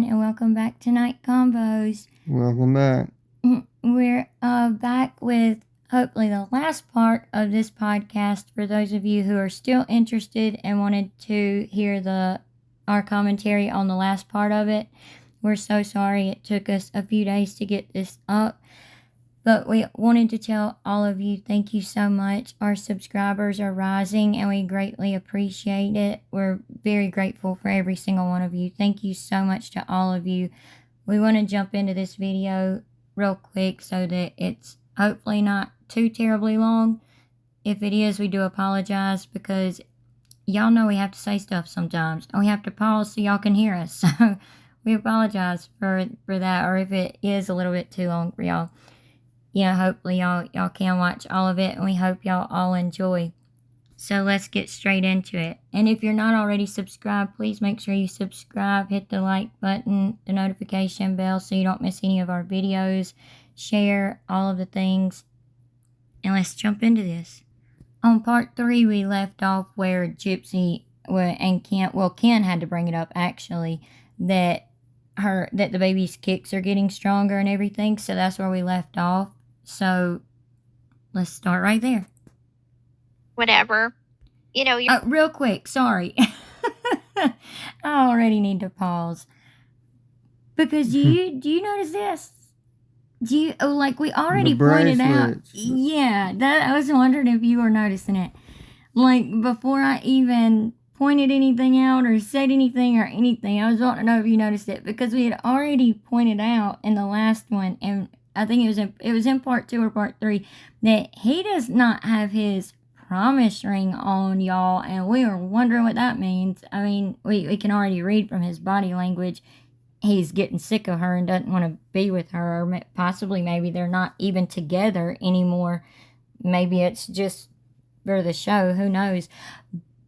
everyone, and welcome back to Night Combos. Welcome back. We're back with hopefully the last part of this podcast for those of you who are still interested and wanted to hear our commentary on the last part of it. We're so sorry it took us a few days to get this up, but we wanted to tell all of you thank you so much. Our subscribers are rising and we greatly appreciate it. We're very grateful for every single one of you. Thank you so much to all of you. We want to jump into this video real quick so that it's hopefully not too terribly long. If it is, we do apologize because y'all know we have to say stuff sometimes and we have to pause so y'all can hear us. So we apologize for that, or if it is a little bit too long for y'all. Hopefully y'all can watch all of it, and we hope y'all all enjoy. So let's get straight into it. And if you're not already subscribed, please make sure you subscribe, hit the like button, the notification bell so you don't miss any of our videos, share all of the things. And let's jump into this. On part 3, we left off where Gypsy and Ken had to bring it up actually, that the baby's kicks are getting stronger and everything. So that's where we left off. So let's start right there. Whatever. Real quick, sorry. I already need to pause. Because do you notice this? We already pointed out. Yeah, I was wondering if you were noticing it. Like, before I even pointed anything out or said anything, I was wanting to know if you noticed it. Because we had already pointed out in the last one, and I think it was in part 2 or part 3, that he does not have his promise ring on, y'all, and we were wondering what that means. I mean, we can already read from his body language he's getting sick of her and doesn't want to be with her, or possibly maybe they're not even together anymore. Maybe it's just for the show, who knows.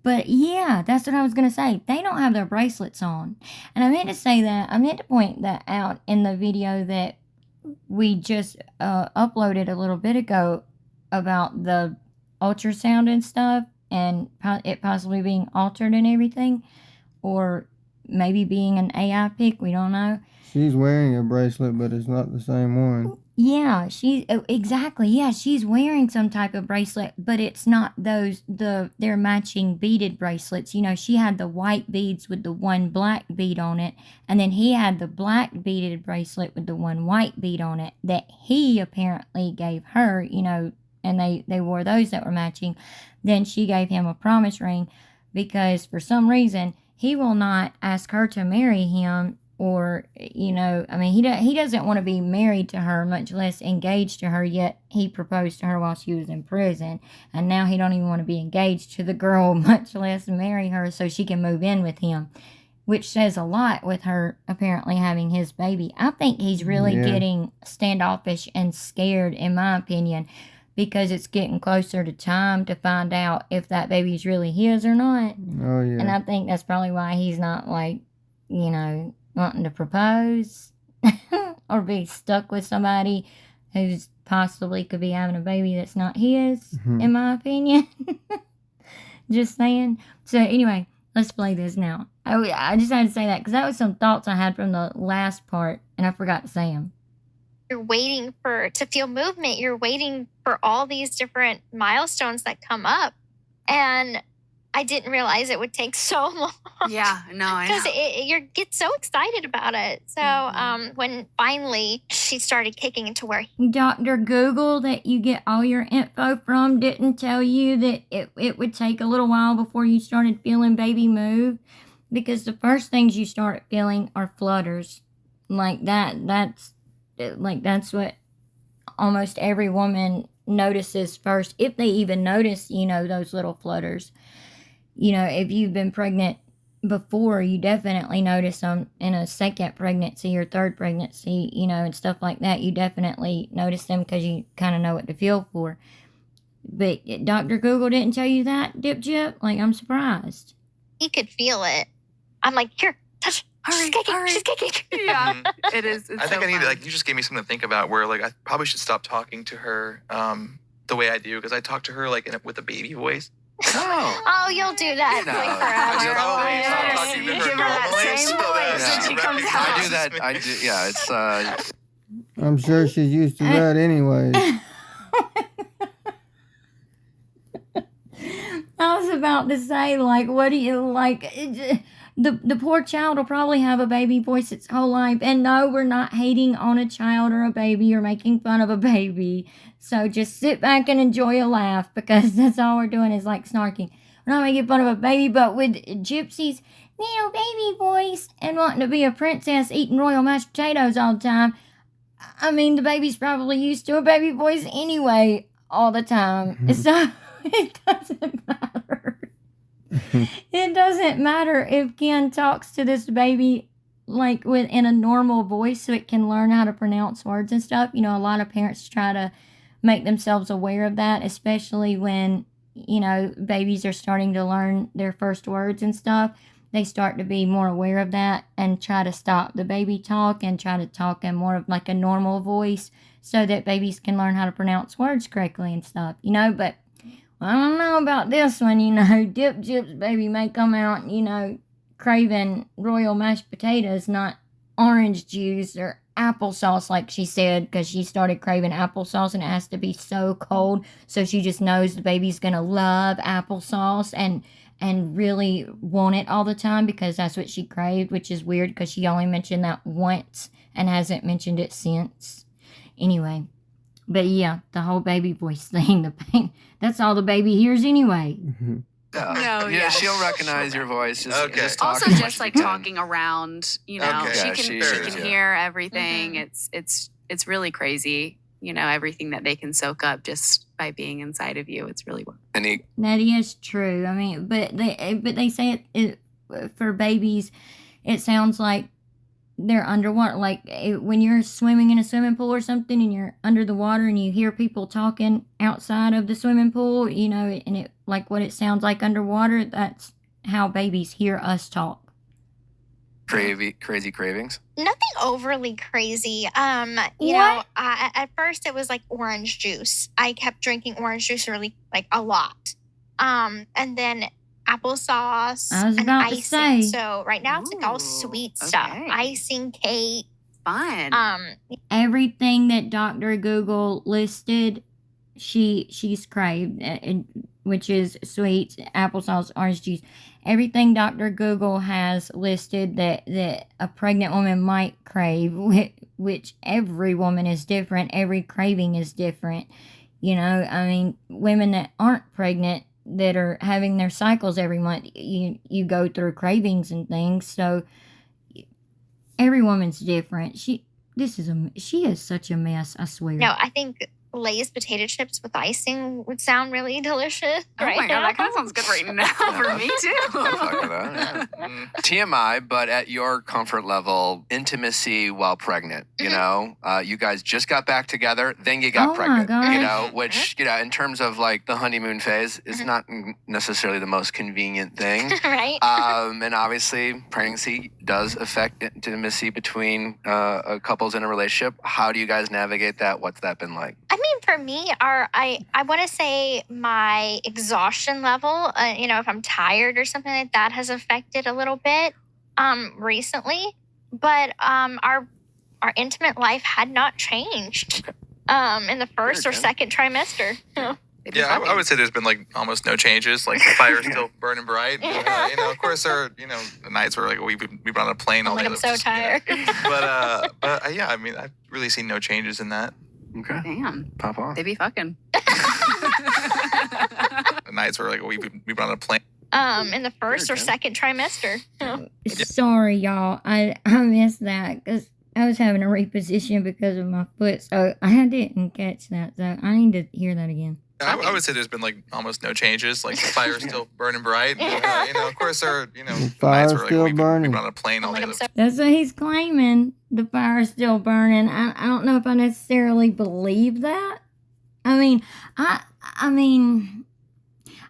But yeah, that's what I was going to say. They don't have their bracelets on. And I meant to point that out in the video that we just uploaded a little bit ago about the ultrasound and stuff, and it possibly being altered and everything, or maybe being an AI pic, we don't know. She's wearing a bracelet, but it's not the same one. Yeah, exactly. Yeah, she's wearing some type of bracelet, but it's not their matching beaded bracelets. She had the white beads with the one black bead on it, and then he had the black beaded bracelet with the one white bead on it that he apparently gave her, and they wore those that were matching. Then she gave him a promise ring because for some reason he will not ask her to marry him, or, he doesn't want to be married to her, much less engaged to her, yet he proposed to her while she was in prison, and now he don't even want to be engaged to the girl, much less marry her so she can move in with him, which says a lot with her apparently having his baby. I think he's really getting standoffish and scared, in my opinion, because it's getting closer to time to find out if that baby's really his or not. Oh, yeah. And I think that's probably why he's not, wanting to propose or be stuck with somebody who's possibly could be having a baby that's not his, in my opinion. Just saying. So, anyway, let's play this now. I just had to say that because that was some thoughts I had from the last part, and I forgot to say them. You're waiting to feel movement. You're waiting for all these different milestones that come up. And I didn't realize it would take so long. Yeah, no, I know. Because you get so excited about it. So when finally she started kicking into where... Dr. Google that you get all your info from didn't tell you that it would take a little while before you started feeling baby move. Because the first things you start feeling are flutters. That's what almost every woman notices first, if they even notice, those little flutters. If you've been pregnant before, you definitely notice them in a second pregnancy or third pregnancy, and stuff like that. You definitely notice them because you kind of know what to feel for. But Dr. Google didn't tell you that, Dip Jip? I'm surprised. He could feel it. I'm like, here, touch. Hurry. She's kicking. Yeah, it is. I think I need to, you just gave me something to think about where, I probably should stop talking to her the way I do, because I talk to her, with a baby voice. Oh, you'll do that No, forever. I should always stop talking to her Give her that normally same so that and she comes out. I do that. I do. Yeah, it's. I'm sure she's used to that anyway. I was about to say, like, what do you like? The poor child will probably have a baby voice its whole life. And no, we're not hating on a child or a baby or making fun of a baby. So just sit back and enjoy a laugh, because that's all we're doing is like snarking. We're not making fun of a baby, but with Gypsy's little baby voice and wanting to be a princess eating royal mashed potatoes all the time, I mean, the baby's probably used to a baby voice anyway all the time. So it doesn't matter. It doesn't matter if Ken talks to this baby like in a normal voice so it can learn how to pronounce words and stuff. You know, a lot of parents try to make themselves aware of that, especially when, you know, babies are starting to learn their first words and stuff. They start to be more aware of that and try to stop the baby talk and try to talk in more of like a normal voice so that babies can learn how to pronounce words correctly and stuff, you know. But I don't know about this one, you know. Gyp's baby may come out, you know, craving royal mashed potatoes, not orange juice or applesauce like she said, because she started craving applesauce and it has to be so cold. So she just knows the baby's going to love applesauce and really want it all the time because that's what she craved, which is weird because she only mentioned that once and hasn't mentioned it since. Anyway, but yeah, the whole baby voice thing, that's all the baby hears anyway. No, yeah, she'll recognize your voice. Just, Okay. just talk Also, as much just as like you can. talking around, you know, Okay. she Yeah, can she she is, can yeah. hear everything. Mhm. It's really crazy, you know, everything that they can soak up just by being inside of you. It's really Any That is true. I mean, but they say it for babies, it sounds like they're underwater. Like when you're swimming in a swimming pool or something, and you're under the water, and you hear people talking outside of the swimming pool, you know, and it like what it sounds like underwater. That's how babies hear us talk. crazy cravings? Nothing overly crazy. You What? know, at first it was like orange juice. I kept drinking orange juice really like a lot. And then applesauce I was and about to icing. say. So right now it's like all Ooh, sweet stuff. okay. Icing, cake. fun. Everything that Dr. Google listed, she's craved, which is sweets, applesauce, orange juice. Everything Dr. Google has listed that a pregnant woman might crave, which every woman is different. Every craving is different. You know, I mean, women that aren't pregnant that are having their cycles every month, you go through cravings and things. So every woman's different. She is such a mess, I swear. No, I think Lay's potato chips with icing would sound really delicious. Oh right my god, now. that kind of sounds good right now for me too. I'm fuck with that, yeah. Mm. TMI, but at your comfort level, intimacy while pregnant. You know, you guys just got back together, then you got Oh my pregnant. God. You know, which in terms of like the honeymoon phase, is not necessarily the most convenient thing. Right? And obviously, pregnancy does affect intimacy between couples in a relationship. How do you guys navigate that? What's that been like? I mean, for me, I want to say my exhaustion level, you know, if I'm tired or something like that, has affected a little bit recently. But our intimate life had not changed in the first or Good, second trimester. It'd be Yeah, fucking- I would say there's been like almost no changes. Like the fire's still burning bright. Yeah. You know, of course there are, you know, the nights where like we've been on a plane all I'm day. like, I'm that's so just, you know. tired. But yeah, I mean, I've really seen no changes in that. Okay, Damn, pop off. they be fucking. The nights where like we've been on a plane. In the first or Good, second trimester. Sorry, y'all. I missed that because I was having a reposition because of my foot, so I didn't catch that. So I need to hear that again. I would say there's been like almost no changes. Like the fire's still burning bright. Yeah. You know, of course there are, you know, The nights fire's where like still we've burning. been on a plane I'm all like, day. I'm so That's what he's claiming. The fire's still burning. I don't know if I necessarily believe that. I mean,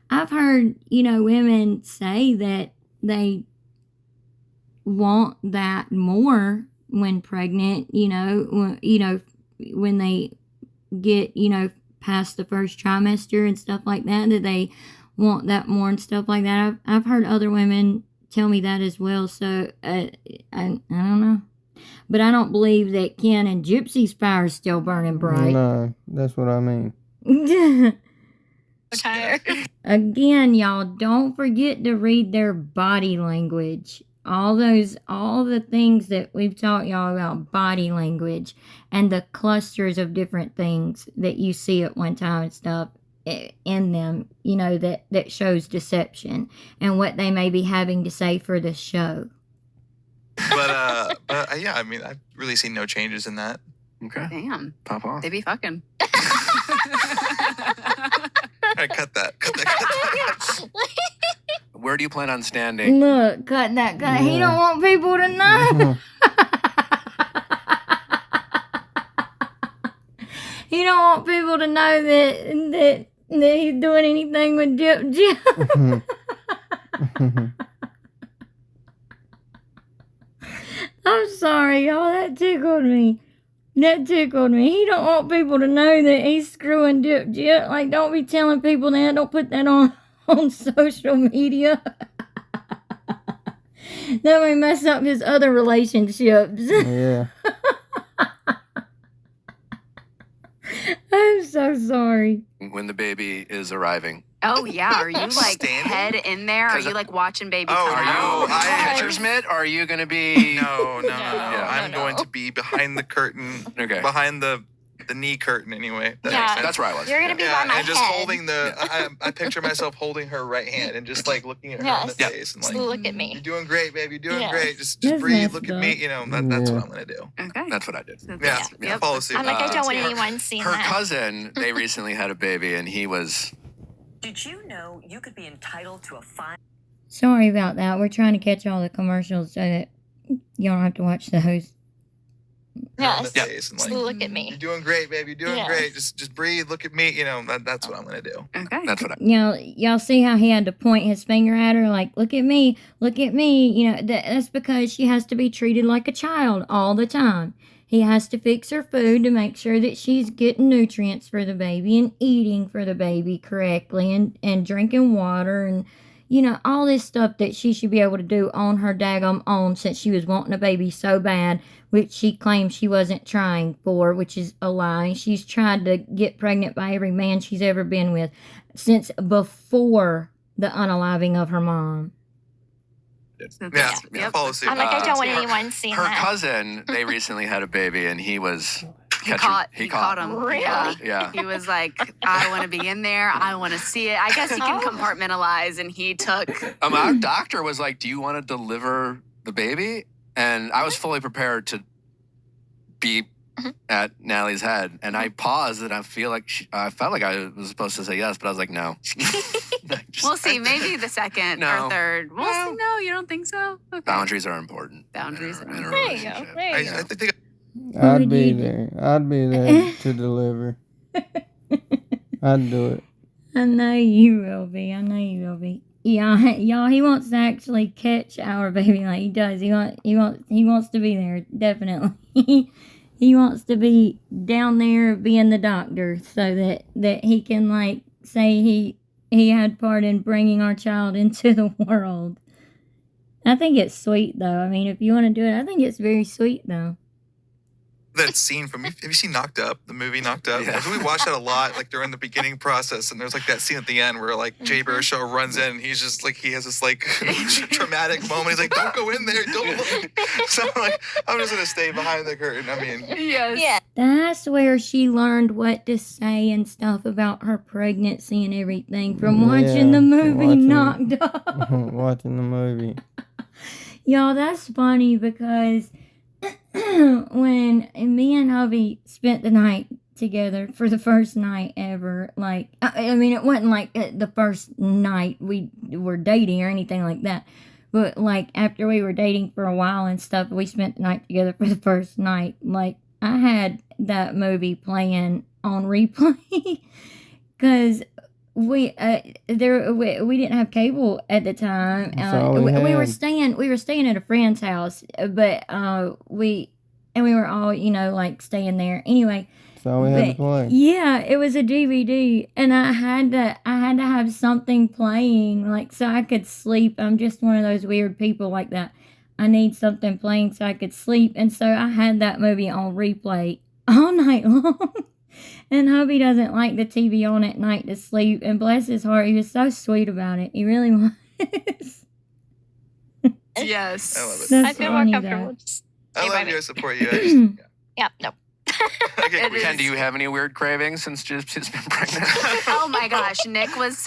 I've heard, you know, women say that they want that more when pregnant, you know, when they get, you know, past the first trimester and stuff like that they want that more and stuff like that. I've heard other women tell me that as well. So I don't know. But I don't believe that Ken and Gypsy's fire is still burning bright. No, that's what I mean. Tired. Again, y'all, don't forget to read their body language. All the things that we've taught y'all about body language and the clusters of different things that you see at one time and stuff in them, that shows deception and what they may be having to say for the show. But yeah, I mean, I've really seen no changes in that. Okay. Damn. Pop off. They be fucking. All right, cut that. Where do you plan on standing? Look, cut that. He Yeah. don't want people to know. He don't want people to know that he's doing anything with Gyp. I'm sorry, y'all. That tickled me. He don't want people to know that he's screwing Gyp. Like, don't be telling people that. Don't put that on social media. That may mess up his other relationships. Yeah. I'm so sorry. When the baby is arriving. Oh yeah, are you like Standing? head in there? Are 'Cause you like watching baby Oh, come no, out? I- Pictures, Mitt? Or are you going to be... No. Yeah. I'm going to be behind the curtain, Okay. behind the knee curtain anyway. That Yeah. makes sense. That's where I was. You're gonna be by Yeah, my and just head. holding I picture myself holding her right hand and just like looking at her in Yes. the Yeah. face and Just like, look at you're me. doing great, babe. You're doing Yes. great. Just That's breathe. messed Look at me. up. That's Yeah. what I'm gonna do. Okay. That's what I did. Yeah, Yep. follow suit. I'm like, I don't want Her- anyone seeing Her that. cousin, they recently had a baby, and he was... Did you know you could be entitled to a fine? Sorry about that. We're trying to catch all the commercials so that you don't have to watch those. Her in the Yes. face and Just like, look at you're me. doing great, babe. You're doing Yes. great. Just breathe. Look at me. That's what I'm gonna do. Okay. That's what I... Y'all see how he had to point his finger at her like, look at me. That's because she has to be treated like a child all the time. He has to fix her food to make sure that she's getting nutrients for the baby and eating for the baby correctly and drinking water and, all this stuff that she should be able to do on her daggum own since she was wanting a baby so bad, which she claims she wasn't trying for, which is a lie. She's tried to get pregnant by every man she's ever been with since before the unaliving of her mom. Yeah, Yep. follow suit. I'm like, I don't want her- anyone seeing Her that. cousin, they recently had a baby, and he was... He caught him. Really? Yeah. Yeah. He was like, I want to be in there. I want to see it. I guess he can Oh. compartmentalize, and he took. Our doctor was like, do you want to deliver the baby? And I was fully prepared to be at Natalie's head. And I paused, and I felt like I was supposed to say yes, but I was like, no. We'll see. Maybe the second No. or third. We'll Well, see. No, you don't think so? Okay. Boundaries are important. Boundaries in are a important. There you go. relationship. There you go. I think I'd be there. I'd be there to deliver. I'd do it. I know you will be. Yeah, y'all. He wants to actually catch our baby like he does. He wants to be there. Definitely. He wants to be down there being the doctor so that he can like say he had part in bringing our child into the world. I think it's sweet though. I mean, if you want to do it, I think it's very sweet though. that scene from, have you seen Knocked Up, the movie Knocked Up? Yeah. We watched that a lot, like during the beginning process, and there's like that scene at the end where like Jay Baruchel runs in, and he's just like, he has this like traumatic moment. He's like, don't go in there, don't look. So I'm like, I'm just gonna stay behind the curtain. I mean, Yes. Yeah. That's where she learned what to say and stuff about her pregnancy and everything from watching the movie watching- Knocked Up. Watching the movie. Y'all, that's funny because when me and hubby spent the night together for the first night ever, like, I mean, it wasn't like the first night we were dating or anything like that, but like after we were dating for a while and stuff, we spent the night together for the first night. Like, I had that movie playing on replay because we didn't have cable at the time. That's all we We were had. staying at a friend's house, but we were all like staying there anyway. So we had to But, play. yeah, it was a DVD, and I had to have something playing, like, so I could sleep. I'm just one of those weird people like that. I need something playing so I could sleep, and so I had that movie on replay all night long. And hubby doesn't like the TV on at night to sleep, and bless his heart, he was so sweet about it. He really was. Yes. I love it. That's I feel more funny, comfortable. though. Just I stay by love me. you. I support you. I just, yeah. Yep. Nope. I get It weird. Ken, do you have any weird cravings since Gypsy's been pregnant? Oh my gosh, Nick was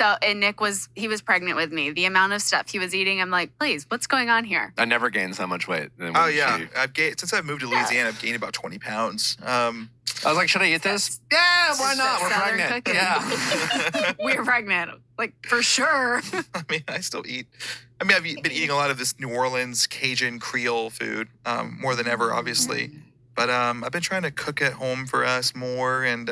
pregnant with me. The amount of stuff he was eating, I'm like, please, what's going on here? I never gained so much weight. Than Oh when yeah, she- I've gained since I've moved to Louisiana. I've gained about 20 pounds. I was like, should I eat this? Yeah, why It's not? that We're Southern pregnant. cooking. Yeah. We're pregnant, like for sure. I mean, I still eat. I mean, been eating a lot of this New Orleans Cajun Creole food more than ever, obviously. But I've been trying to cook at home for us more and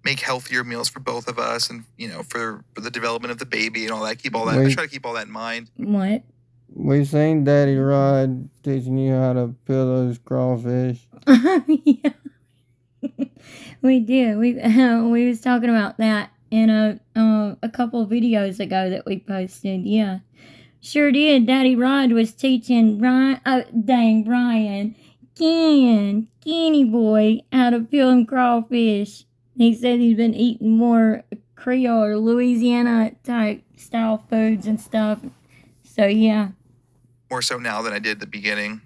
make healthier meals for both of us, and for the development of the baby and all that. Keep all that. I Wait. try to keep all that in mind. What? We seen Daddy Rod teaching you how to peel those crawfish. Yeah. We did. We was talking about that in a couple of videos ago that we posted. Yeah, sure did. Daddy Rod was teaching Brian, Kenny boy, how to peel them crawfish. He said he's been eating more Creole or Louisiana type style foods and stuff. So yeah. More so now than I did at the beginning,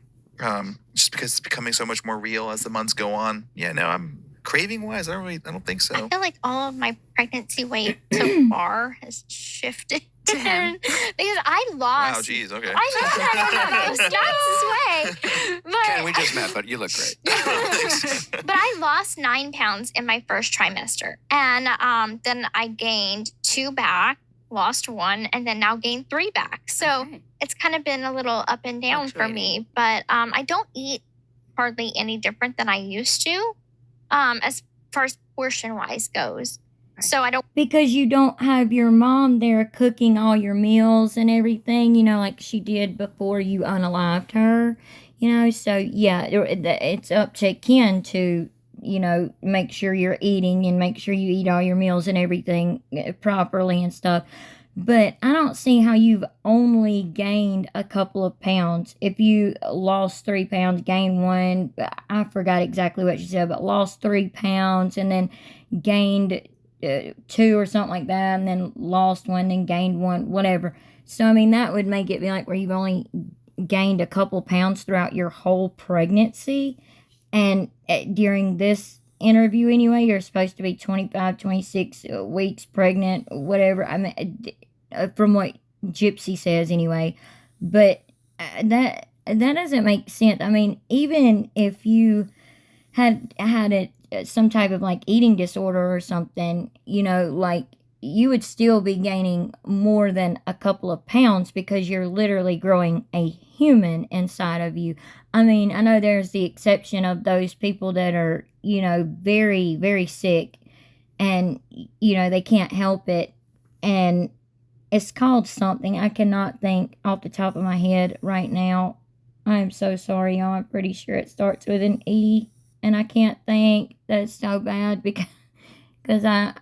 just because it's becoming so much more real as the months go on. Yeah, no, I'm craving wise. I don't think I so. feel like all of my pregnancy weight so far has shifted To him. because I lost. Wow, geez, okay. I know, not this way. Ken, we But, just met, but you look great. but I lost 9 pounds in my first trimester, and then I gained 2 back, lost 1, and then now gained 3 back. So Okay. it's kind of been a little up and down for me. But I don't eat hardly any different than I used to, as far as portion wise goes. So I don't. Because you don't have your mom there cooking all your meals and everything, like she did before you unalived her, So, yeah, it's up to Ken to, make sure you're eating and make sure you eat all your meals and everything properly and stuff. But I don't see how you've only gained a couple of pounds. If you lost 3 pounds, gained 1, I forgot exactly what she said, but lost 3 pounds and then gained 2 or something like that, and then lost 1, then gained 1, whatever. So, I mean, that would make it be like where you've only gained a couple pounds throughout your whole pregnancy. And during this interview anyway, you're supposed to be 25, 26 weeks pregnant, whatever. I mean, from what Gypsy says anyway. But that doesn't make sense. I mean, even if you had it some type of like eating disorder or something, like you would still be gaining more than a couple of pounds because you're literally growing a human inside of you. I mean, I know there's the exception of those people that are, very, very sick and, they can't help it. And it's called something. I cannot think off the top of my head right now. I'm so sorry, y'all. I'm pretty sure it starts with an E. And I can't think. That's so bad because I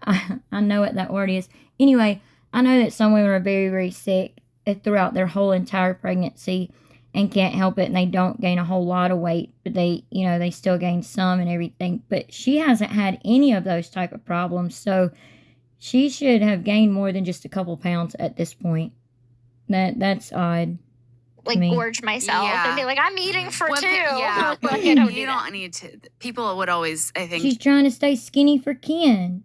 know what that word is. Anyway, I know that some women are very, very sick throughout their whole entire pregnancy and can't help it, and they don't gain a whole lot of weight, but they still gain some and everything. But she hasn't had any of those type of problems, so she should have gained more than just a couple pounds at this point. That's odd. Me. Gorge myself and be like, I'm eating for Well, 2. Yeah, Like, but I don't you do that. don't need to. People would always, I think, She's trying to stay skinny for Ken,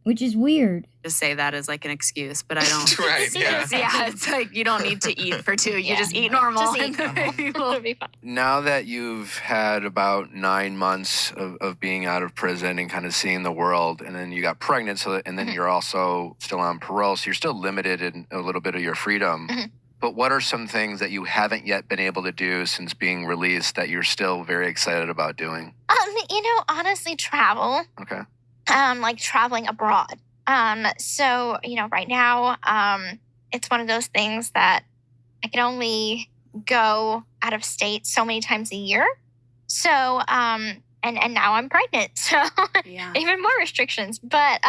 which is weird. just say that as like an excuse, but I don't. Right, yeah. Yeah, it's like you don't need to eat for 2. You Yeah. just eat normal. Just eat and normal. people- It'll be fine. Now that you've had about 9 months of being out of prison and kind of seeing the world, and then you got pregnant, and then you're also still on parole, so you're still limited in a little bit of your freedom. Mhm. But what are some things that you haven't yet been able to do since being released that you're still very excited about doing? Honestly, travel. Okay. Like traveling abroad. So, right now, it's one of those things that I can only go out of state so many times a year. So, and now I'm pregnant. So Yeah. even more restrictions. But,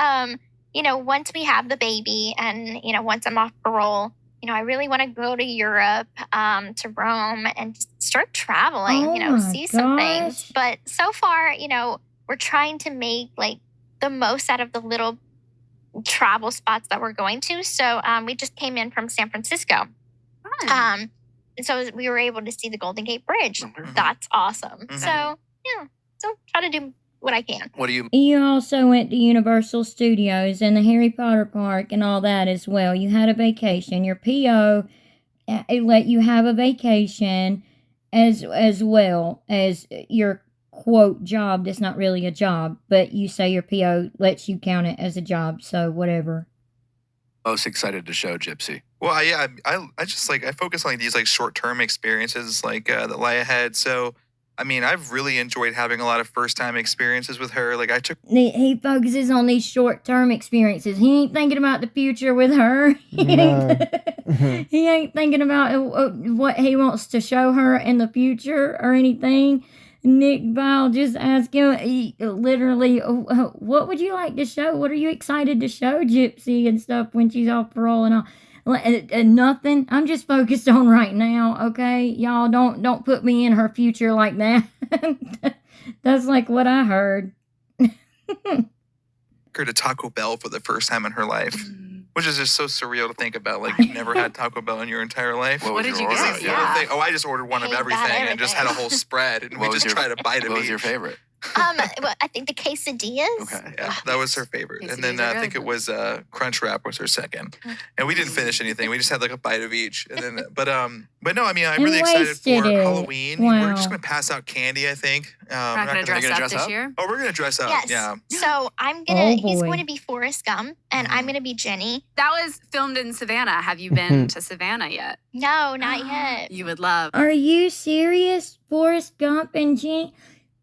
once we have the baby and, once I'm off parole, I really want to go to Europe, to Rome and just start traveling, Oh my see some things. gosh. But so far, we're trying to make like the most out of the little travel spots that we're going to. So we just came in from San Francisco. Fun. So we were able to see the Golden Gate Bridge. Mhm. That's awesome. Mhm. So try to do what I can. What do you? You also went to Universal Studios and the Harry Potter Park and all that as well. You had a vacation. Your PO it let you have a vacation as well as your quote job that's not really a job, but you say your PO lets you count it as a job, so whatever. Most excited to show Gypsy? Well, yeah, I just I focus on these short-term experiences that lie ahead. So, I've really enjoyed having a lot of first-time experiences with her. I took He focuses on these short-term experiences. He ain't thinking about the future with her. No. He ain't thinking about what he wants to show her in the future or anything. Nick Viall just asked him, literally, what would you like to show? What are you excited to show Gypsy and stuff when she's off parole and all? Nothing. I'm just focused on right now, okay? Y'all don't put me in her future like that. That's what I heard. her to Taco Bell for the first time in her life, which is just so surreal to think about. You've never had Taco Bell in your entire life. What What was did your you order? get? Little Yeah. thing. Oh, I just ordered one of Hate that everything and just had a whole spread, and we What was just your- tried a bite of What was each. your favorite? Well, I think the quesadillas. Okay. Yeah, that was her favorite. And then Quesadillas are I think good. it was Crunch Wrap was her second. And we didn't finish anything. We just had a bite of each. And then, but no, I'm And really excited wasted for it. Halloween. Wow. We're just gonna pass out candy, I think. We're not going to dress gonna up dress this up? year. Oh, we're gonna dress up. Yes. Yeah. So Oh, he's boy. going to be Forrest Gump, and I'm going to be Jenny. That was filmed in Savannah. Have you been to Savannah yet? No, not yet. You would love. Are you serious? Forrest Gump and Jenny?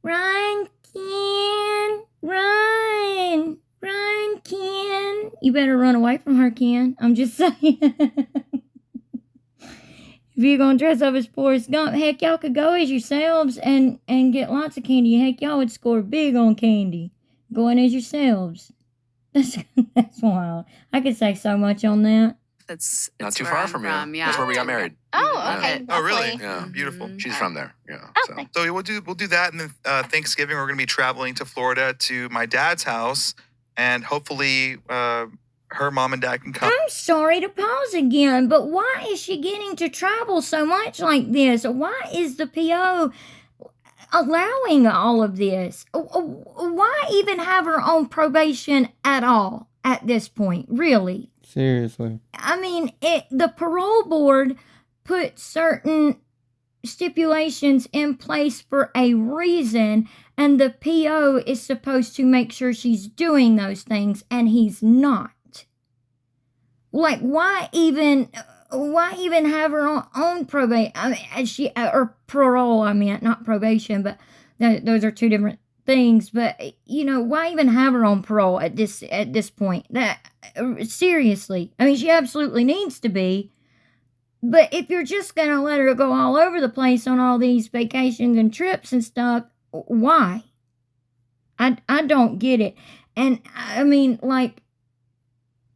Run, Ken. Run. Run, Ken. You better run away from her, Ken. I'm just saying. If you're going to dress up as Forrest Gump, heck, y'all could go as yourselves and get lots of candy. Heck, y'all would score big on candy. Going as yourselves. That's wild. I could say so much on that. It's Not too where far I'm from you. Yeah. That's where we got married. Oh, okay. Oh, really? lovely. Yeah. Beautiful. Mhm. She's from there. Yeah. So. Okay. So we'll do that, and then Thanksgiving we're gonna be traveling to Florida to my dad's house, and hopefully her mom and dad can come. I'm sorry to pause again, but why is she getting to travel so much like this? Why is the PO allowing all of this? Why even have her on probation at all at this point? Really? Seriously. I mean, the parole board put certain stipulations in place for a reason, and the PO is supposed to make sure she's doing those things, and he's not. Why even have her on probation? I mean, or parole. I meant not probation, but those are two different things. But why even have her on parole at this point? Seriously, I mean, she absolutely needs to be. But if you're just gonna let her go all over the place on all these vacations and trips and stuff, why? I don't get it. And I mean,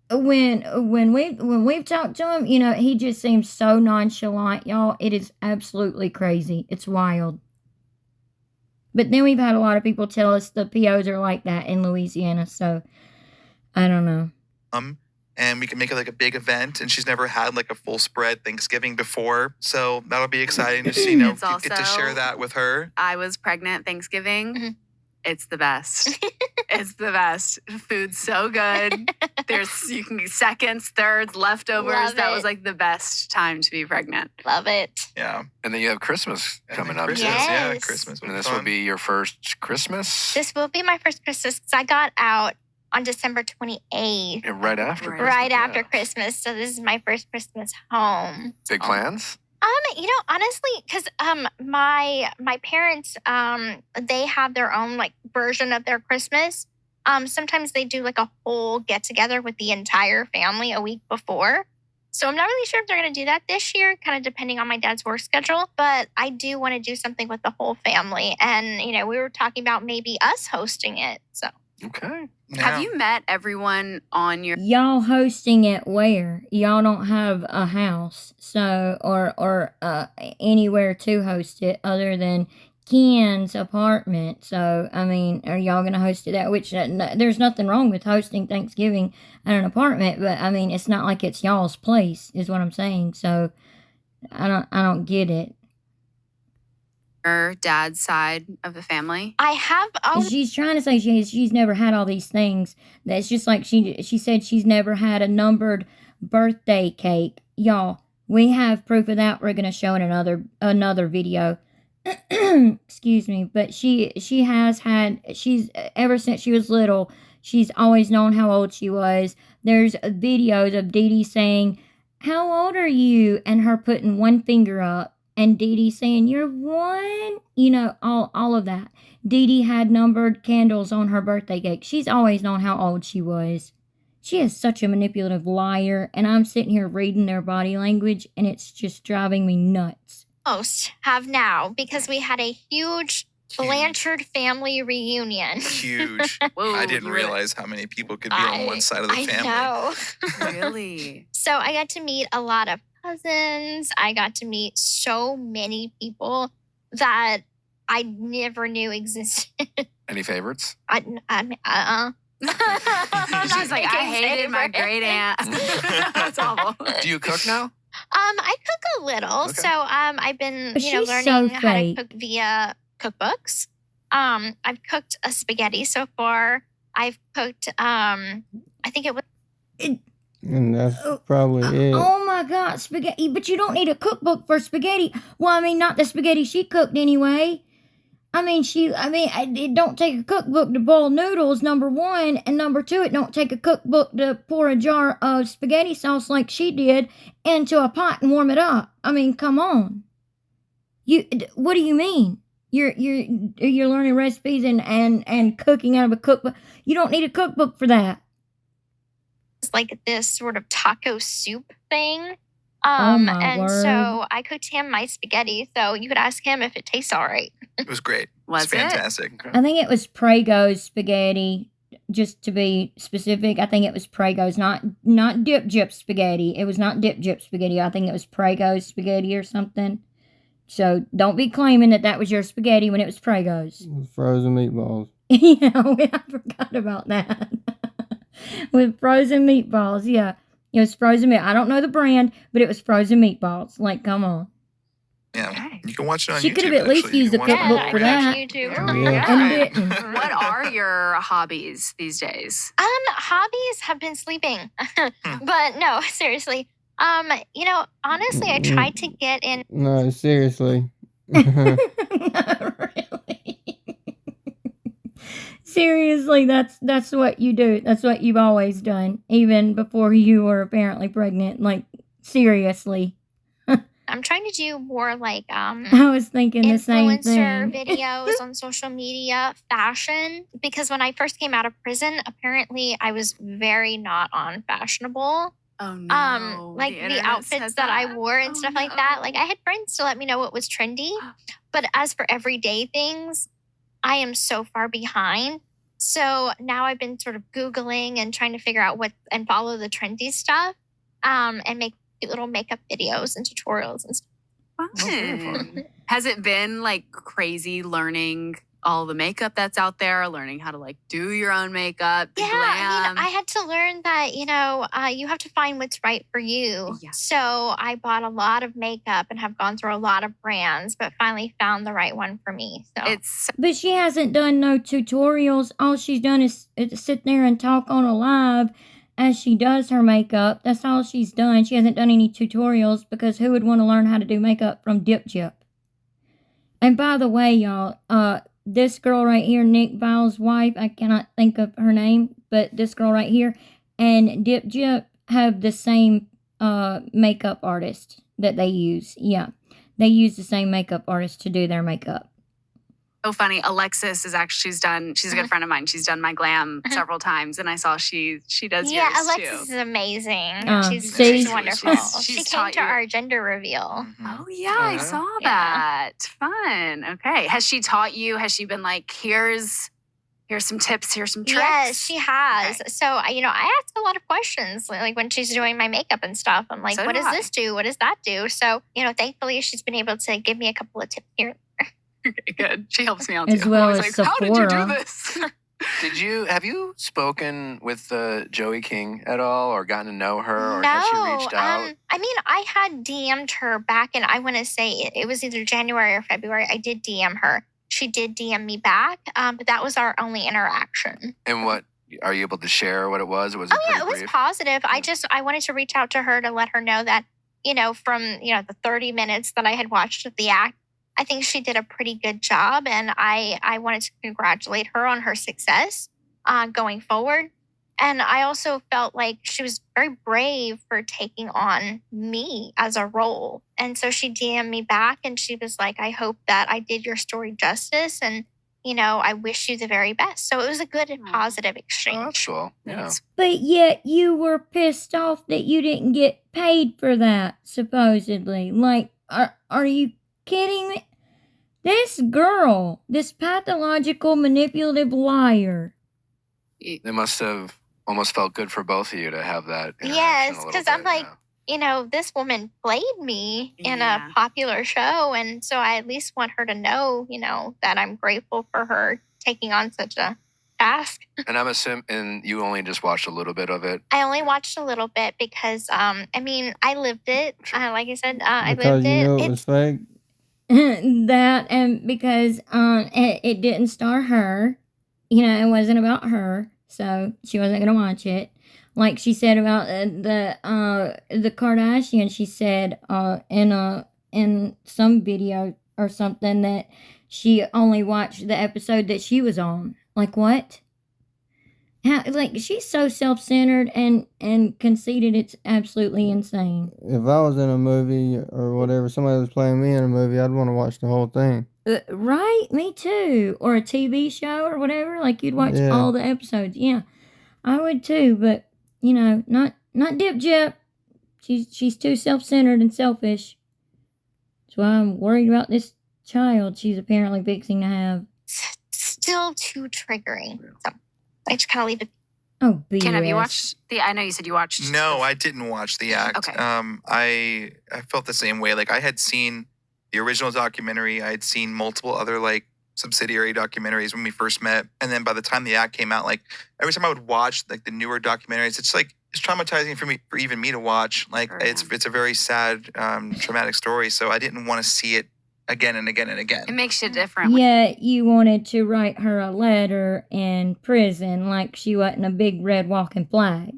when we've talked to him, he just seems so nonchalant, y'all. It is absolutely crazy. It's wild. But then we've had a lot of people tell us the POs are like that in Louisiana, so I don't know. And we can make it a big event, and she's never had a full spread Thanksgiving before, so that'll be exciting to see. It's Get to share also- that with her. I was pregnant Thanksgiving. Mhm. It's the best. It's the best. Food's so good. You can get seconds, thirds, leftovers. Love That was it. the best time to be pregnant. Love it. Yeah. And then you have Christmas And coming then up. Christmas, too. yeah, Yes. Christmas. And this will be your first Christmas. This will be my first Christmas because I got out on December 28th, Yeah, right after. Right. Christmas, right after yeah. Christmas. So this is my first Christmas home. Big plans. Honestly, because my parents they have their own version of their Christmas. Sometimes they do a whole get together with the entire family a week before. So I'm not really sure if they're going to do that this year, kind of depending on my dad's work schedule. But I do want to do something with the whole family. And, we were talking about maybe us hosting it. So. Okay. Have you met everyone on your Y'all hosting it where? Y'all don't have a house, so or anywhere to host it other than Ken's apartment. So I mean, are y'all gonna host it at which? There's nothing wrong with hosting Thanksgiving at an apartment, but I mean, it's not like it's y'all's place, is what I'm saying. So I don't get it. dad's side of the family? I have. She's trying to say she's never had all these things. That's just like she said she's never had a numbered birthday cake. Y'all, we have proof of that. We're gonna show in another video. Excuse me, but she's ever since she was little, she's always known how old she was. There's videos of Dee Dee saying, "How old are you?" and her putting one finger up. And Dee Dee saying, "You're one," all of that. Dee Dee had numbered candles on her birthday cake. She's always known how old she was. She is such a manipulative liar, and I'm sitting here reading their body language, and it's just driving me nuts. Almost have now because we had a huge Blanchard family reunion. Huge. Whoa, I didn't realize how many people could be on one side of the family. Know. Really? So I got to meet a lot of cousins. I got to meet so many people that I never knew existed. Any favorites? She's like, I hated my great aunt. That's awful. Do you cook now? I cook a little. Okay. So I've been, But she's learning so how to fake. cook via cookbooks. I've cooked a spaghetti so far. I've cooked I think it was And that's probably it. Oh my God, spaghetti! But you don't need a cookbook for spaghetti. Well, I mean, not the spaghetti she cooked anyway. It don't take a cookbook to boil noodles, number one, and number two, it don't take a cookbook to pour a jar of spaghetti sauce like she did into a pot and warm it up. I mean, come on. What do you mean? You're learning recipes and cooking out of a cookbook. You don't need a cookbook for that. like this sort of taco soup thing. Oh, my and word. so I cooked him my spaghetti. So you could ask him if it tastes all right. It was great. Was It's it? fantastic. I think it was Prego spaghetti, just to be specific. I think it was Prego's, not Dip Jip spaghetti. It was not Dip Jip spaghetti. I think it was Prego's spaghetti or something. So don't be claiming that was your spaghetti when it was Prego's. Frozen meatballs. Yeah, I forgot about that. With frozen meatballs, yeah. It was frozen meat. I don't know the brand, but it was frozen meatballs. Like, come on. Yeah, Okay. you can watch it on She YouTube. could have at least actually. You used can a watch it on cookbook for that. YouTube. Yeah. And didn't. What are your hobbies these days? Hobbies have been sleeping. But no, seriously. Honestly, I tried to get in. No, seriously. Not really. Seriously, that's what you do. That's what you've always done, even before you were apparently pregnant. Like, seriously. I'm trying to do more like I was thinking the same influencer thing. videos on social media, fashion. Because when I first came out of prison, apparently I was very not on fashionable. Oh no. Like the outfits that I wore and stuff like that. Like I had friends to let me know what was trendy. But as for everyday things, I am so far behind. So now I've been sort of Googling and trying to figure out and follow the trendy stuff. And make cute little makeup videos and tutorials and stuff. Fun. Has it been like crazy learning all the makeup that's out there, learning how to like do your own makeup, the Yeah, glam? I had to learn that, you have to find what's right for you. Yeah. So I bought a lot of makeup and have gone through a lot of brands, but finally found the right one for me. So It's But she hasn't done no tutorials. All she's done is sit there and talk on a live as she does her makeup. That's all she's done. She hasn't done any tutorials because who would want to learn how to do makeup from Dip Jip? And by the way, y'all, this girl right here, Nick Viall's wife, I cannot think of her name, but this girl right here and Dip Jip have the same makeup artist that they use. Yeah, they use the same makeup artist to do their makeup. So funny. Alexis is actually, she's a good friend of mine. She's done my glam several times, and I saw she does Yeah, yours Alexis too. is amazing. See? She's wonderful. She's She came taught to you. our gender reveal. Mhm. Oh yeah, I Yeah. saw Yeah. that. Fun. Okay. Has she taught you? Has she been like, here's some tips, here's some tricks? Yes, she has. Okay. So, I ask a lot of questions, like when she's doing my makeup and stuff. I'm like, So what do does I. this do? What does that do? So, thankfully she's been able to give me a couple of tips here. Okay, good. She helps me out As too. well I'm always as like, how did you do Sephora. this? Have you spoken with Joey King at all, or gotten to know her, or No, has she reached out? I had DM'd her back, and I want to say it was either January or February. I did DM her. She did DM me back, but that was our only interaction. And what are you able to share? What it was? Or was it Oh yeah, pretty it was brief? positive. I wanted to reach out to her to let her know that from the 30 minutes that I had watched of the act, I think she did a pretty good job, and I wanted to congratulate her on her success going forward. And I also felt like she was very brave for taking on me as a role. And so she DM'd me back, and she was like, I hope that I did your story justice, and I wish you the very best. So it was a good and positive Oh, exchange. that's cool. Yeah. Nice. But yet you were pissed off that you didn't get paid for that, supposedly. Like, are you kidding me? This girl, this pathological, manipulative liar. It must have almost felt good for both of you to have that interaction. Yes, a little because bit, I'm like, yeah. this woman played me in Yeah. a popular show. And so I at least want her to know, that I'm grateful for her taking on such a task. And I'm assuming you only just watched a little bit of it. I only watched a little bit because, I lived it. Sure. Like I said, I Because lived you it. knew it was fake. That, and because it didn't star her, it wasn't about her, so she wasn't gonna watch it. Like she said about the Kardashians, she said in some video or something that she only watched the episode that she was on. Like what? How, like she's so self-centered and conceited, it's absolutely insane. If I was in a movie or whatever, somebody was playing me in a movie, I'd want to watch the whole thing. Right, me too. Or a TV show or whatever, like you'd watch Yeah. all the episodes. Yeah, I would too, but not Dip Jip. She's too self-centered and selfish. That's why I'm worried about this child she's apparently fixing to have. Still too triggering. So I just kind of leave it. Oh, BS. Ken, have you watched I know you said you watched. No, I didn't watch the act. Okay. I felt the same way. Like I had seen the original documentary. I had seen multiple other like subsidiary documentaries when we first met, and then by the time the act came out, like every time I would watch like the newer documentaries, it's traumatizing for even me to watch. Like Sure. it's a very sad, traumatic story. So I didn't want to see it again and again and again. It makes you different. Yeah, you wanted to write her a letter in prison like she wasn't a big red walking flag.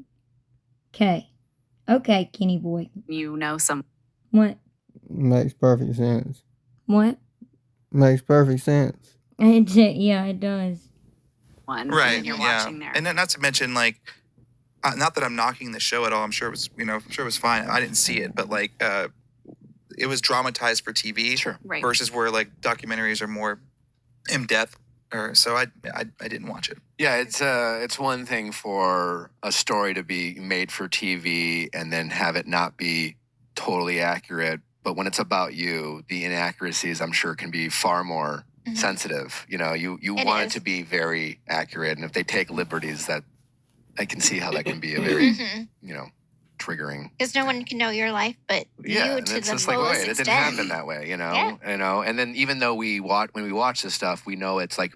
Okay, Kenny boy. You know some. What? Makes perfect sense. What? Makes perfect sense. Yeah, it does. One. Right. And you're Yeah. watching there. And then not to mention like, not that I'm knocking the show at all. I'm sure it was, I'm sure it was fine. I didn't see it, but like, it was dramatized for TV. Sure. Right. Versus where like documentaries are more in depth. So I didn't watch it. Yeah, it's one thing for a story to be made for TV and then have it not be totally accurate. But when it's about you, the inaccuracies, I'm sure, can be far more sensitive. You want it to be very accurate. And if they take liberties, that I can see how that can be a very, triggering. Because no one can know your life but Yeah, you and to it's the just like, fullest wait, it didn't extent. happen that way, Yeah. And then even though when we watch this stuff, we know it's like,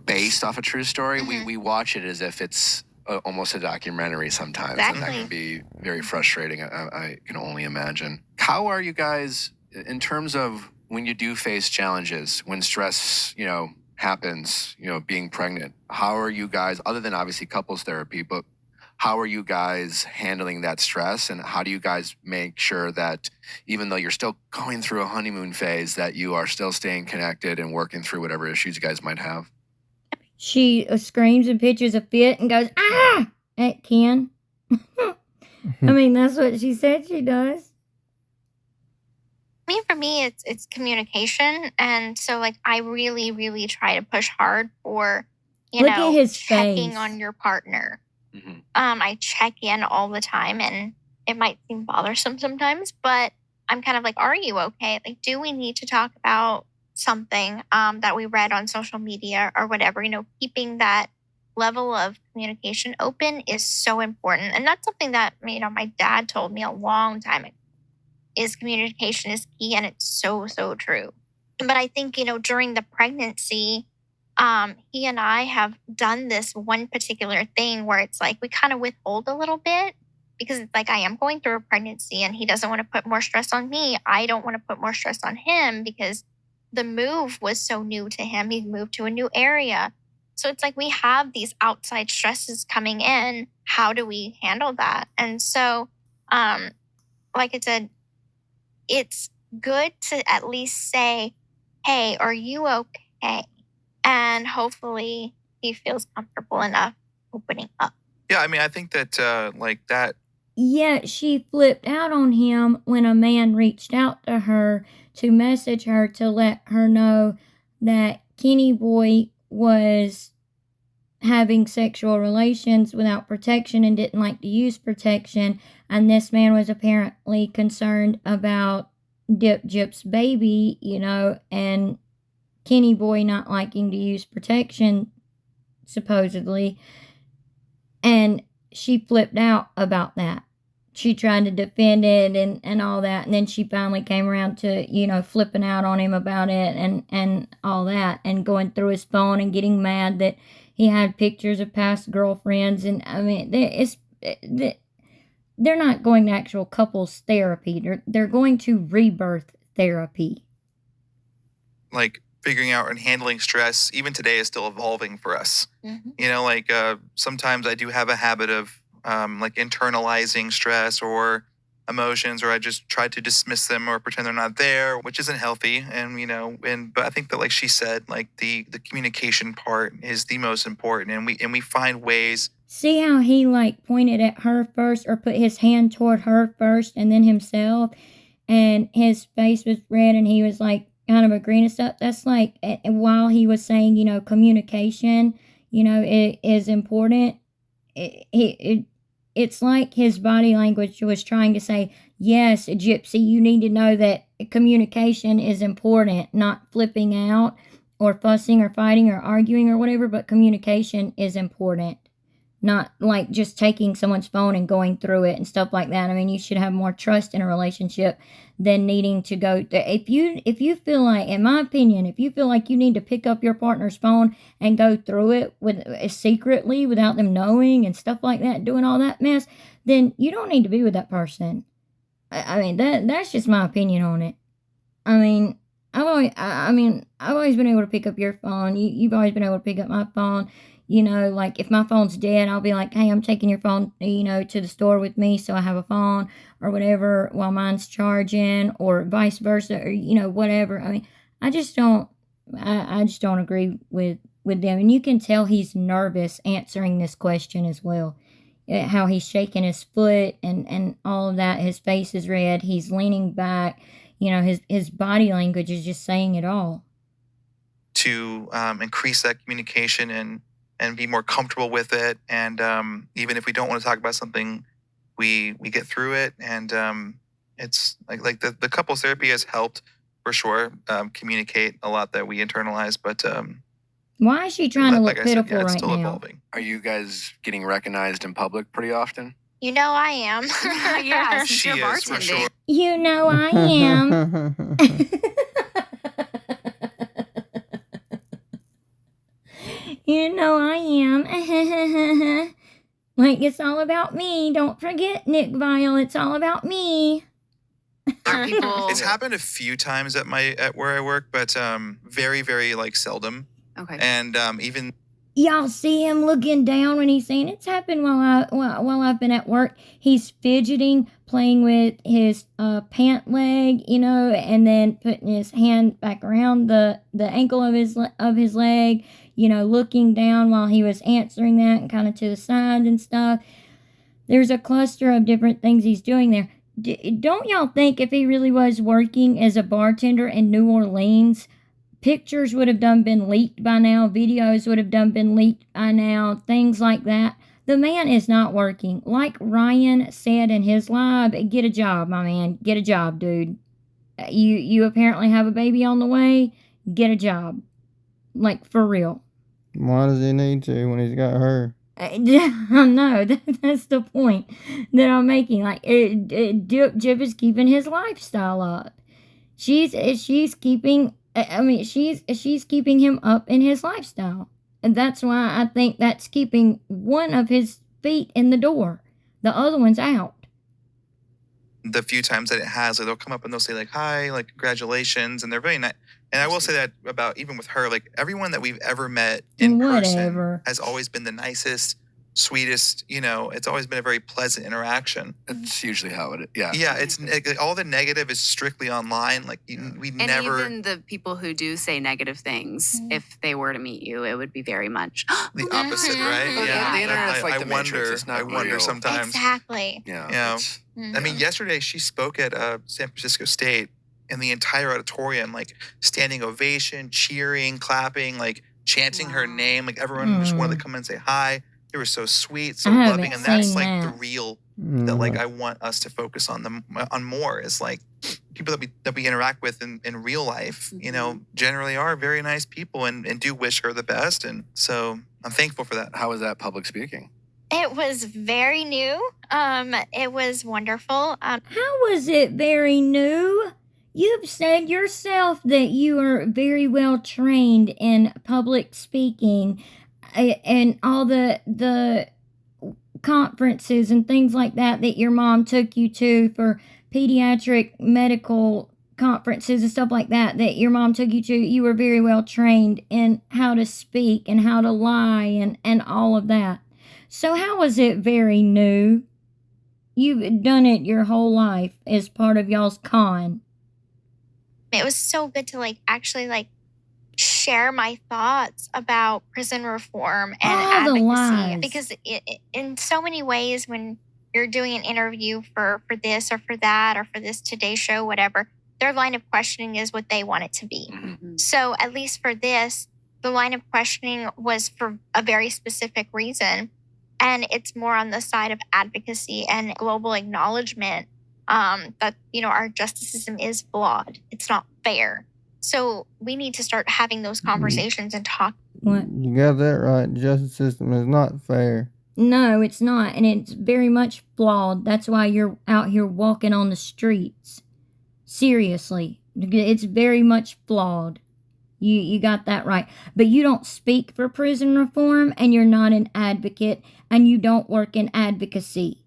based off a true story. We watch it as if it's almost a documentary sometimes. And that Exactly. can be very frustrating. I can only imagine. How are you guys in terms of when you do face challenges, when stress, happens, being pregnant? How are you guys, other than obviously couples therapy, but how are you guys handling that stress, and how do you guys make sure that even though you're still going through a honeymoon phase, that you are still staying connected and working through whatever issues you guys might have? She screams and pitches a fit and goes, ah, at Ken. I mean, that's what she said she does. I mean, for me, it's communication, and so like I really, really try to push hard for, Look at his checking face. on your partner. Mhm. I check in all the time, and it might seem bothersome sometimes, but I'm kind of like, are you okay? Like, do we need to talk about something that we read on social media or whatever? Keeping that level of communication open is so important, and that's something that my dad told me a long time ago. Is communication is key, and it's so so true. But I think during the pregnancy, he and I have done this one particular thing where it's like we kind of withhold a little bit because it's like I am going through a pregnancy and he doesn't want to put more stress on me. I don't want to put more stress on him because the move was so new to him. He moved to a new area. So it's like we have these outside stresses coming in. How do we handle that? And so, um, like I said, it's good to at least say, hey, are you okay? And hopefully he feels comfortable enough opening up. Yeah, I mean, I think that like that. Yet she flipped out on him when a man reached out to her to message her to let her know that Kenny Boy was having sexual relations without protection and didn't like to use protection. And this man was apparently concerned about Dip's baby, and Kenny Boy not liking to use protection, supposedly. And she flipped out about that. She tried to defend it and all that. And then she finally came around to, flipping out on him about it and all that and going through his phone and getting mad that he had pictures of past girlfriends. And I mean, they're not going to actual couples therapy. They're going to rebirth therapy. Like figuring out and handling stress, even today, is still evolving for us. Mm-hmm. Sometimes I do have a habit of like internalizing stress or emotions, or I just try to dismiss them or pretend they're not there, which isn't healthy. But I think that, like she said, like the communication part is the most important, and we find ways. See how he pointed at her first or put his hand toward her first and then himself, and his face was red and he was kind of agreeing and stuff. That's while he was saying, communication, it is important. It's like his body language was trying to say, yes, Gypsy, you need to know that communication is important, not flipping out or fussing or fighting or arguing or whatever, but communication is important. Not just taking someone's phone and going through it and stuff like that. I mean, you should have more trust in a relationship than needing to go. If you feel like, in my opinion, if you feel like you need to pick up your partner's phone and go through it secretly without them knowing and stuff like that, doing all that mess, then you don't need to be with that person. I mean, that's just my opinion on it. I mean, I've always been able to pick up your phone. You've always been able to pick up my phone. If my phone's dead, I'll be like, hey, I'm taking your phone, to the store with me so I have a phone or whatever while mine's charging, or vice versa, or, whatever. I mean, I just don't agree with them. And you can tell he's nervous answering this question as well. How he's shaking his foot and all of that. His face is red. He's leaning back. His body language is just saying it all. To increase that communication and be more comfortable with it, and even if we don't want to talk about something, we get through it, and it's like the couples therapy has helped for sure communicate a lot that we internalize, but why is she trying to look pitiful it's right still now? evolving. Are you guys getting recognized in public pretty often? I am. Yeah, since She you're is, for bartending. sure. I am. I am. It's all about me. Don't forget, Nick Viall. It's all about me. Are people? It's happened a few times at where I work, but very, very seldom. Okay. And even Y'all see him looking down when he's saying it's happened while I've been at work. He's fidgeting, playing with his pant leg, and then putting his hand back around the ankle of his leg, looking down while he was answering that and kind of to the side and stuff. There's a cluster of different things he's doing there. don't y'all think if he really was working as a bartender in New Orleans, pictures would have been leaked by now, videos would have been leaked by now, things like that? The man is not working. Like Ryan said in his live, get a job, my man. Get a job, dude. You apparently have a baby on the way. Get a job. Like, for real. Why does he need to when he's got her? No, that's the point that I'm making. Like, Jip is keeping his lifestyle up. She's keeping. She's keeping him up in his lifestyle, and that's why I think that's keeping one of his feet in the door. The other one's out. The few times that it has, like, they'll come up and they'll say like, "Hi," like, "Congratulations," and they're very nice. And I will say that about even with her, like, everyone that we've ever met in person has always been the nicest, sweetest. It's always been a very pleasant interaction. It's usually how it is. Yeah. Yeah, it's all the negative is strictly online. Like, we And never even the people who do say negative things, if they were to meet you, it would be very much the opposite, right? Oh, yeah. The internet's like I the Matrix. wonder. It's not I wonder real. sometimes. Exactly. Yeah. Yeah. it's- I mean, yesterday she spoke at San Francisco State, and the entire auditorium, like, standing ovation, cheering, clapping, like, chanting her Wow. name. Like, everyone just wanted to come and say hi. They were so sweet, so I haven't loving, and that's seen like the that. real that, like, I want us to focus on more is like people that we interact with in real life. Generally are very nice people and do wish her the best, and so I'm thankful for that. How was that public speaking? It was very new. It was wonderful. How was it very new? You've said yourself that you are very well trained in public speaking and all the conferences and things like that your mom took you to for pediatric medical conferences and stuff like that your mom took you to. You were very well trained in how to speak and how to lie and all of that. So how was it very new? You've done it your whole life as part of y'all's con. It was so good to actually share my thoughts about prison reform and All the advocacy, lies. because in so many ways, when you're doing an interview for this or for that or for this Today Show, whatever, their line of questioning is what they want it to be. Mhm. So at least for this, the line of questioning was for a very specific reason, and it's more on the side of advocacy and global acknowledgement that our justice system is flawed. It's not fair. So we need to start having those conversations and talk. What? You got that right. The justice system is not fair. No, it's not, and it's very much flawed. That's why you're out here walking on the streets. Seriously, it's very much flawed. You got that right. But you don't speak for prison reform, and you're not an advocate, and you don't work in advocacy.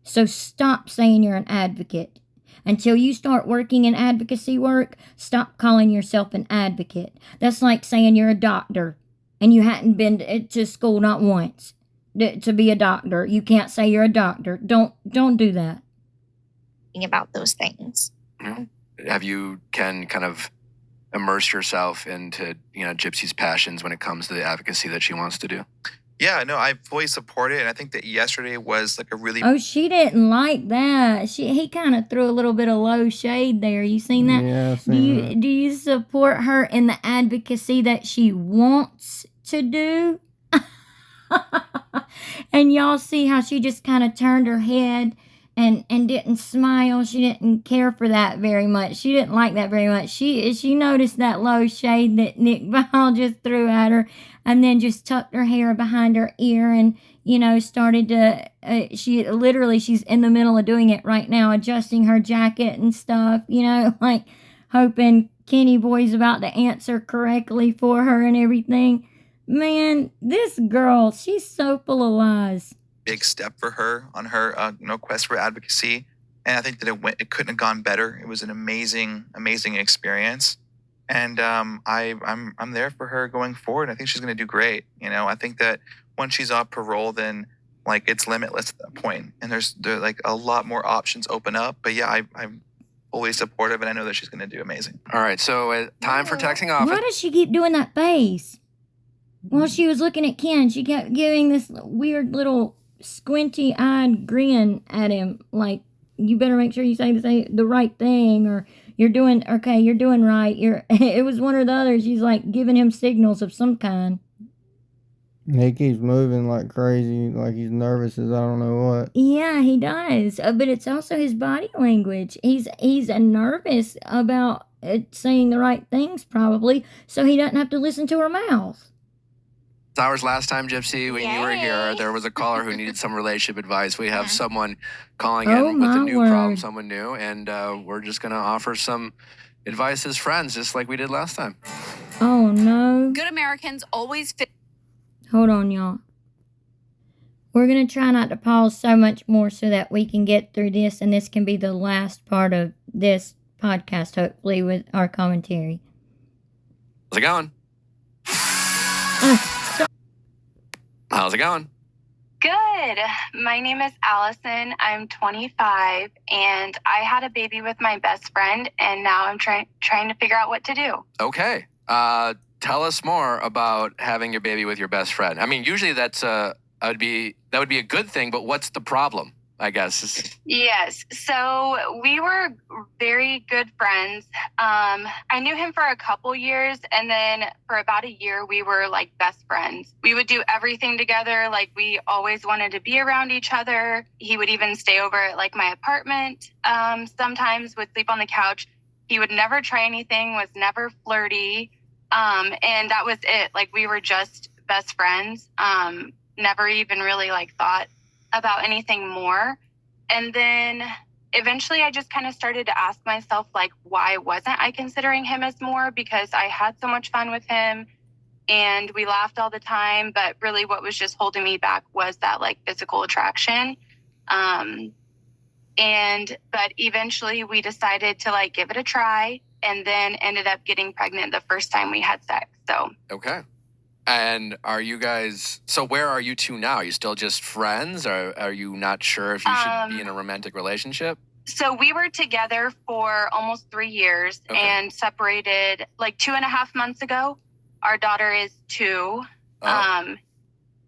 So stop saying you're an advocate. Until you start working in advocacy work, stop calling yourself an advocate. That's like saying you're a doctor and you hadn't been to school not once to be a doctor. You can't say you're a doctor. Don't do that. About those things. Have you, Ken, kind of immerse yourself into Gypsy's passions when it comes to the advocacy that she wants to do? Yeah, no, I fully support it, and I think that yesterday was like a really Oh, she didn't like that. He kind of threw a little bit of low shade there. You seen that? Yeah, I've seen that. Do you support her in the advocacy that she wants to do? And y'all see how she just kind of turned her head and didn't smile. She didn't care for that very much. She didn't like that very much. She noticed that low shade that Nick Viall just threw at her, and then just tucked her hair behind her ear and started to she's in the middle of doing it right now, adjusting her jacket and stuff, like hoping Kenny Boy's about to answer correctly for her and everything. Man, this girl, she's so full of lies. big step for her on her quest for advocacy, and I think that it couldn't have gone better. It was an amazing experience, and I'm there for her going forward. I think she's going to do great. I think that once she's off parole, then it's limitless at that point, and there's a lot more options open up. But yeah, I'm fully supportive, and I know that she's going to do amazing. All right, so time for texting off. Why does she keep doing that face? While she was looking at Ken, she kept giving this weird little squinty-eyed grin at him, like you better make sure you say the right thing, or you're doing right. It was one or the other. She's like giving him signals of some kind. He keeps moving like crazy, like he's nervous as I don't know what. Yeah, he does. But it's also his body language. He's nervous about saying the right things, probably, so he doesn't have to listen to her mouth. Ours last time, Gypsy, when you were here, Yay. there was a caller who needed some relationship advice. We have someone calling Oh, in with a my new problem, word. someone new, and we're just going to offer some advice as friends, just like we did last time. Oh, no. Good Americans always fit. Hold on, y'all. We're going to try not to pause so much more so that we can get through this, and this can be the last part of this podcast, hopefully, with our commentary. How's it going? How's it going? Good. My name is Allison. I'm 25, and I had a baby with my best friend, and now I'm trying to figure out what to do. Okay. Tell us more about having your baby with your best friend. I mean, usually that would be a good thing, but what's the problem, I guess? Yes. So we were very good friends. I knew him for a couple years, and then for about a year, we were like best friends. We would do everything together. Like, we always wanted to be around each other. He would even stay over at like my apartment. Sometimes would sleep on the couch. He would never try anything, was never flirty. And that was it. Like, we were just best friends. Never even really like thought about anything more. And then eventually I just kind of started to ask myself, like, why wasn't I considering him as more? Because I had so much fun with him and we laughed all the time. But really what was just holding me back was that like physical attraction. But eventually we decided to like give it a try, and then ended up getting pregnant the first time we had sex. So. Okay. And are you guys, so where are you two now? Are you still just friends? Or are you not sure if you should be in a romantic relationship? So we were together for almost 3 years and separated like 2.5 months ago. Our daughter is 2.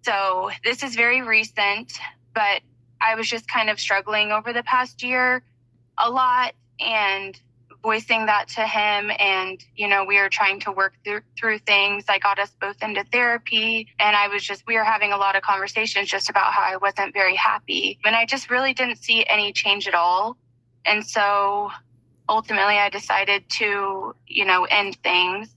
So this is very recent, but I was just kind of struggling over the past year a lot and voicing that to him. And, we were trying to work through things. I got us both into therapy, and we were having a lot of conversations just about how I wasn't very happy. And I just really didn't see any change at all. And so ultimately I decided to, end things.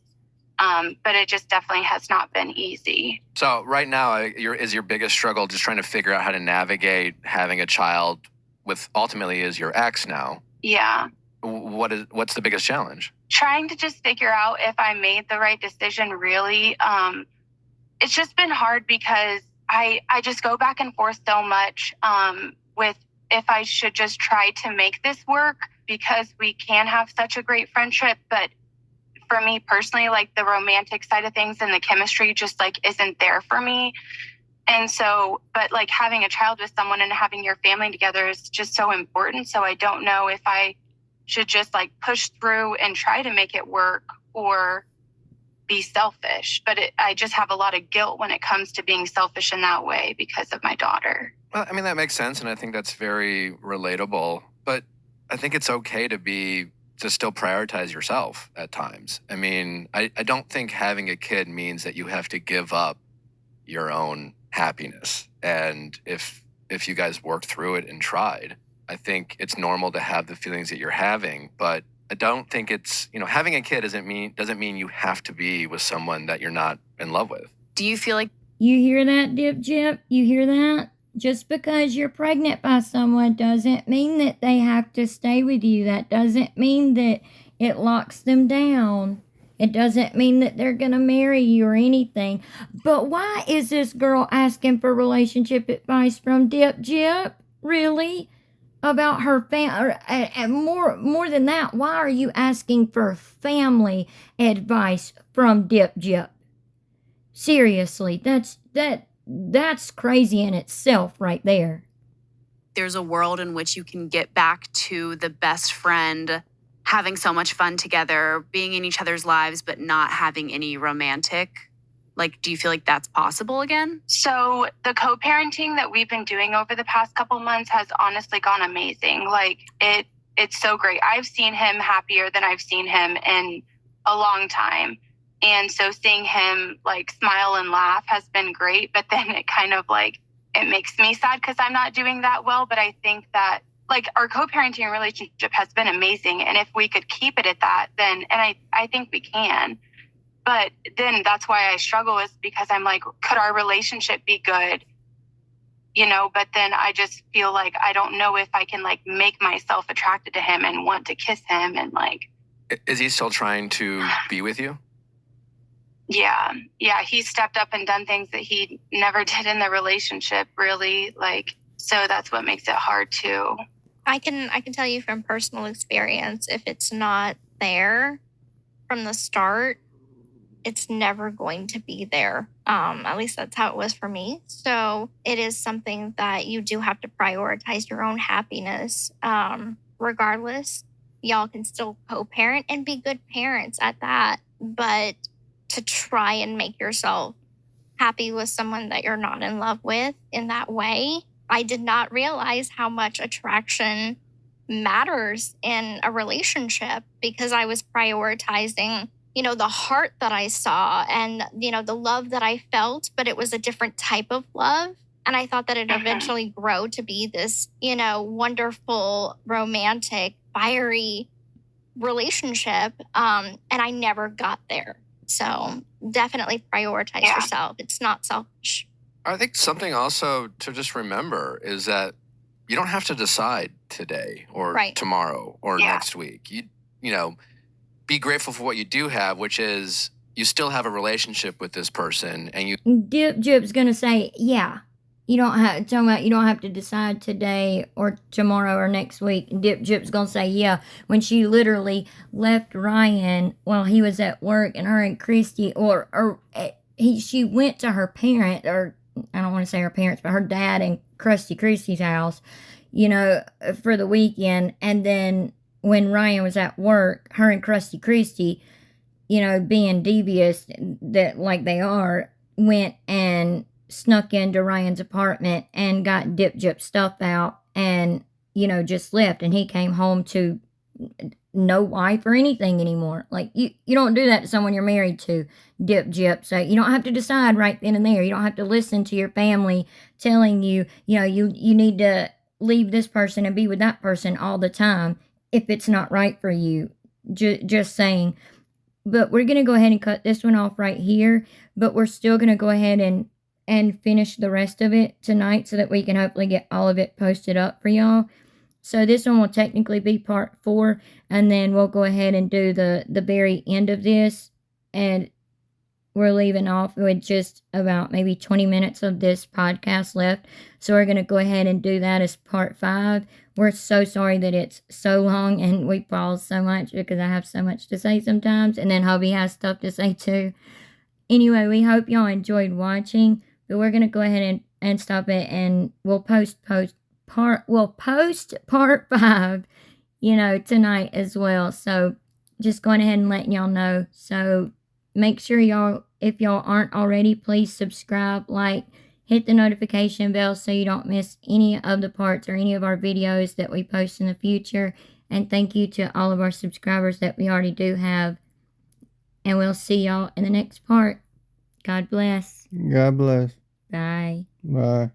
But it just definitely has not been easy. So right now, is your biggest struggle just trying to figure out how to navigate having a child with ultimately is your ex now? Yeah. What's the biggest challenge? Trying to just figure out if I made the right decision, really. It's just been hard because I just go back and forth so much with if I should just try to make this work, because we can have such a great friendship. But for me personally, like the romantic side of things and the chemistry just like isn't there for me. And so, but like having a child with someone and having your family together is just so important. So I don't know if I should just like push through and try to make it work or be selfish. But I just have a lot of guilt when it comes to being selfish in that way because of my daughter. Well, I mean, that makes sense. And I think that's very relatable. But I think it's okay to still prioritize yourself at times. I mean, I don't think having a kid means that you have to give up your own happiness. And if you guys worked through it and tried, I think it's normal to have the feelings that you're having, but I don't think it's, having a kid doesn't mean you have to be with someone that you're not in love with. Do you feel like You hear that, Dip Jip? You hear that? Just because you're pregnant by someone doesn't mean that they have to stay with you. That doesn't mean that it locks them down. It doesn't mean that they're going to marry you or anything. But why is this girl asking for relationship advice from Dip Jip? Really? About her family? And more than that, why are you asking for family advice from Dip Jip? Seriously, that's crazy in itself right there. there's a world in which you can get back to the best friend, having so much fun together, being in each other's lives, but not having any romantic Like, do you feel like that's possible again? So the co-parenting that we've been doing over the past couple months has honestly gone amazing. Like it's so great. I've seen him happier than I've seen him in a long time. And so seeing him like smile and laugh has been great, but then it kind of like, it makes me sad because I'm not doing that well. But I think that like our co-parenting relationship has been amazing. And if we could keep it at that, then, and I think we can. But then that's why I struggle, is because I'm like, could our relationship be good? You know, but then I just feel like I don't know if I can like make myself attracted to him and want to kiss him and like. Is he still trying to be with you? Yeah. He stepped up and done things that he never did in the relationship, really. Like, so that's what makes it hard too. I can tell you from personal experience, if it's not there from the start, it's never going to be there. At least that's how it was for me. So it is something that you do have to prioritize your own happiness. Regardless, y'all can still co-parent and be good parents at that. But to try and make yourself happy with someone that you're not in love with in that way, I did not realize how much attraction matters in a relationship, because I was prioritizing, you know, the heart that I saw and, you know, the love that I felt, but it was a different type of love. And I thought that it'd eventually grow to be this, you know, wonderful, romantic, fiery relationship. And I never got there. So definitely prioritize yourself. It's not selfish. I think something also to just remember is that you don't have to decide today or tomorrow or next week. You know, be grateful for what you do have, which is you still have a relationship with this person, and you. Dip's gonna say, yeah, you don't have to decide today or tomorrow or next week. Dip's gonna say, yeah, when she literally left Ryan while he was at work, and her and Christy, she went to her parent, or I don't want to say her parents, but her dad and Christy's house, you know, for the weekend. And then when Ryan was at work, her and Christy, you know, being devious that like they are, went and snuck into Ryan's apartment and got Dip's stuff out and, you know, just left. And he came home to no wife or anything anymore. Like, you don't do that to someone you're married to, Gyp. So you don't have to decide right then and there. You don't have to listen to your family telling you, you know, you need to leave this person and be with that person all the time if it's not right for you. Just saying. But we're going to go ahead and cut this one off right here. But we're still going to go ahead and finish the rest of it tonight so that we can hopefully get all of it posted up for y'all. So this one will technically be part 4, and then we'll go ahead and do the very end of this, and we're leaving off with just about maybe 20 minutes of this podcast left. So we're going to go ahead and do that as part 5. We're so sorry that it's so long and we pause so much, because I have so much to say sometimes, and then hubby has stuff to say too. Anyway, we hope y'all enjoyed watching, but we're going to go ahead and stop it, and we'll post part 5, you know, tonight as well. So just going ahead and letting y'all know. So make sure y'all, if y'all aren't already, please subscribe, like, hit the notification bell so you don't miss any of the parts or any of our videos that we post in the future. And thank you to all of our subscribers that we already do have. And we'll see y'all in the next part. God bless. God bless. Bye. Bye.